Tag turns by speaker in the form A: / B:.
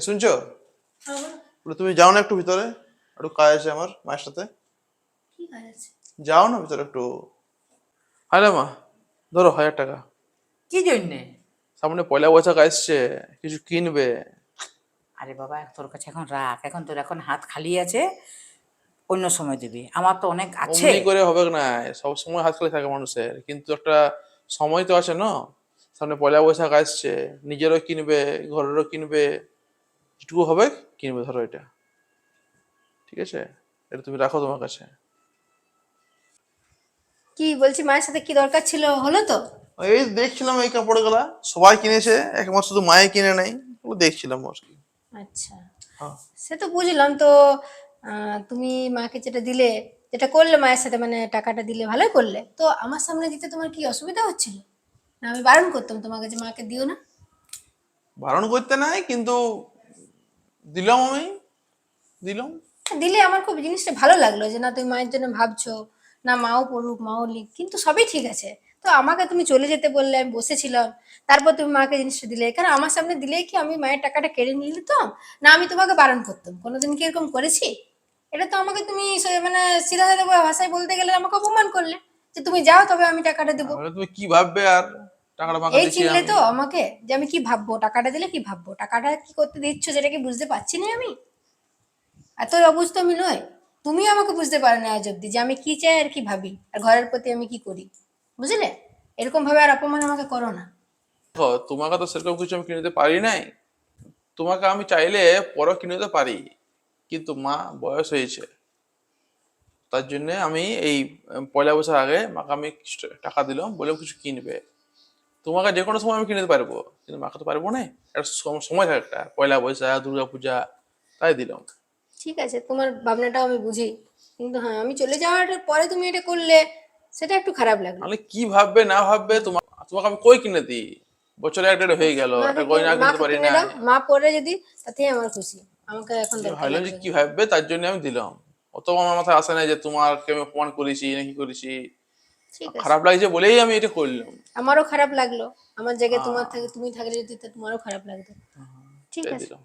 A: শুনছো? বলে তুমি যাও না একটু ভিতরে, একটু কাজ আছে আমার মায়ের সাথে।
B: কি কাজ আছে?
A: যাও না ভিতরে একটু। হ্যালো মা, ধরো 1000 টাকা।
C: কি জন্যে?
A: সামনে পয়লা বৈশাখ আসছে, কিছু কিনবে।
C: আরে বাবা, তোর কাছে এখন রাখ, এখন তোর এখন হাত খালি আছে, অন্য সময় দিবি, আমার তো অনেক আছে।
A: অমনি করে হবে না, সব সময় হাত খালি থাকে মানুষের, কিন্তু একটা সময় তো আছে না। সামনে পয়লা বৈশাখ আসছে, নিজেরও কিনবে, ঘরেরও কিনবে, যেটুকু হবে কিনবে। ধরো এটা, ঠিক আছে? এটা তুমি রাখো তোমার কাছে।
B: কি বলছি, মায়ের সাথে কি দরকার ছিল, হলো তো?
A: এই দেখছিলাম এই কাপড়গুলা সবাই কিনেছে, একমাত্র শুধু মায়ে কিনে নাই, ও দেখছিলাম আর কি।
B: আচ্ছা,
A: হ্যাঁ,
B: সে তো বুঝলাম তো। তুমি মাকে যেটা দিলে, যেটা করলে মায়ের সাথে, মানে টাকাটা দিলে ভালোই করলে তো। আমার সামনে দিতে তোমার কি অসুবিধা হচ্ছিল? না আমি বারণ করতাম তোমাকে যে মাকে দিও না?
A: বারণ করতে নাই, কিন্তু দিলাম আমি, দিলাম।
B: দিলে আমার খুব জিনিসটা ভালো লাগলো, যে না তুমি মায়ের জন্য ভাবছো। না মাও পড়ুক, মাও লিখ, কিন্তু সবই ঠিক আছে। তো আমাকে তুমি চলে যেতে বললে, আমি বসেছিলাম, তারপর তুমি মাকে জিনিসটা দিলে। কারণ আমার সামনে দিলেই কি আমি মায়ের টাকাটা কেড়ে নিয়ে নিতাম? না আমি তোমাকে বারণ করতাম? কোনোদিন কি এরকম করেছি? এটা তো আমাকে তুমি মানে সিধা সাধা ভাষায় বলতে গেলে আমাকে অপমান করলে, যে তুমি যাও তবে আমি টাকাটা দেবো।
A: তাহলে তুমি কি ভাববে আর, টাকাটা মাকে
B: এই
A: দিচ্ছি
B: চিনলে
A: আমি।
B: তো আমাকে, যে আমি কি ভাববো, টাকাটা দিলে কি ভাববো, টাকাটা কি করতে দিচ্ছ সেটা কি বুঝতে পারছি না আমি? এত অবুঝ তো আমি নয়। তুমি আমাকে বুঝতে পারো না আজ অব্দি, যে আমি কি চাই আর কি ভাবি, আর ঘরের প্রতি আমি কি করি। বুঝলে? এরকম ভাবে আর অপমান আমাকে করো না।
A: দেখো, তোমাকে তো সেরকম কিছু আমি কিনে দিতে পারি নাই। তোমাকে আমি চাইলে পরে কিনে দিতে পারি, কিন্তু মা বয়স হয়েছে, তার জন্য আমি এই পয়লা বছর আগে মাকে আমি কিছু টাকা দিলাম, বলে কিছু কিনবে। তোমাকে যে কোনো সময় আমি কিনে দিতে পারবো, কিন্তু মাকে তো পারবো না। একটা সময় থাকে, একটা পয়লা বৈশাখ, দুর্গা পূজা, তাই দিলাম।
B: ঠিক আছে, তোমার ভাবনাটাও আমি বুঝি, কিন্তু হ্যাঁ, আমি চলে যাওয়ার পরে তুমি এটা করলে, সেটা একটু খারাপ লাগলো।
A: তাহলে কি ভাববে না ভাববে, তোমাকে আমি কই কিনে দিই? বছরে একটা
B: ঠিক
A: হয়ে
B: আছে,
A: গেল, একটা
B: মাকে
A: গয়না কিনতে
B: মাকে
A: পারি
B: কিনে
A: নাই।
B: দাও, মা পরে যদি, তাতেই আমার খুশি। আমাকে এখন
A: আমি
B: দরকার
A: ভাবলাম যে
B: লাগবে
A: কি
B: না।
A: ভাববে, তার জন্য আমি দিলাম। অত আমার মাথায় আসে নাই যে তোমাকে আমি অপমান করেছি নাকি করেছি।
B: ঠিক আছে,
A: খারাপ লাগছে বলেই আমি এটা করলাম।
B: আমারও খারাপ লাগলো। আমার জায়গায়
A: হ্যাঁ,
B: তোমার থাকে, তুমি থাকলে যদি, তা তোমারও খারাপ লাগতো। ঠিক
A: তাই
B: আছে।
A: দিলাম।